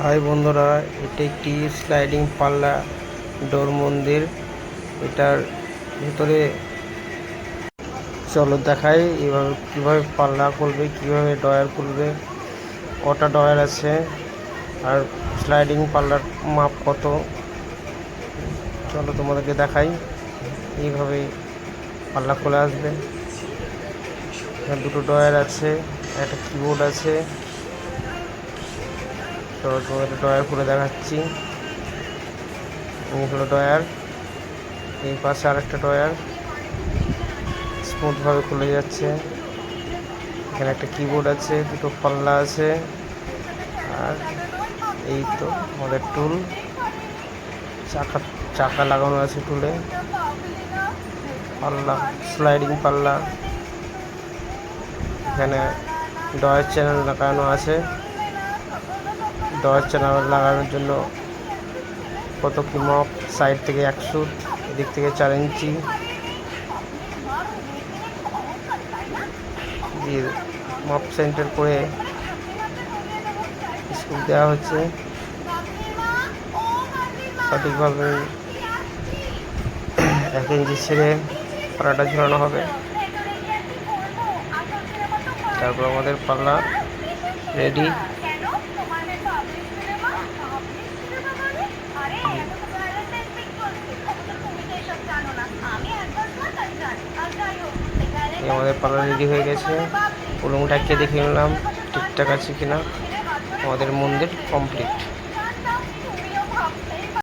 High বন্ধুরা, এটি একটি স্লাইডিং পাল্লা ডোর মন্দির। এটার ভিতরে চলো দেখাই এভাবে কিভাবে পাল্লা খুলবে, কিভাবে ডয়ার খুলবে, কটা ডয়ার আছে আর স্লাইডিং পাল্লার মাপ কত। চলো তোমাদেরকে দেখাই। এইভাবে পাল্লা খুলে আসবে। এখানে দুটো ডয়ার আছে, একটা কিবোর্ড আছে। চলো তোমাদের ডয়ার খুলে দেখাচ্ছি। এই হলো ডয়ার, এই পাশে আরেকটা ডয়ার স্মুথভাবে খুলে যাচ্ছে। এখানে একটা কিবোর্ড আছে, দুটো পাল্লা আছে, আর এই তো আমাদের টুল, চাকা লাগানো আছে টুলে। পাল্লা, স্লাইডিং পাল্লা। এখানে ডয়ার চ্যানেল লাগানো আছে। ডয়ার চ্যানেল লাগানোর জন্য কত কি মাপ, সাইড থেকে 1 ফুট, এদিক থেকে 4 ইঞ্চি দিয়ে মাপ সেন্টার করে স্ক্রু দেওয়া হচ্ছে। সঠিকভাবে 1 ইঞ্চি ছেড়ে পাল্লাটা ঝুলানো হবে। তারপর আমাদের পাল্লা রেডি। আমাদের পাল্লা রেডি হয়ে গেছে। উলুংটাকে দেখে নিলাম ঠিকঠাক আছে কিনা। আমাদের মন্দির কমপ্লিট।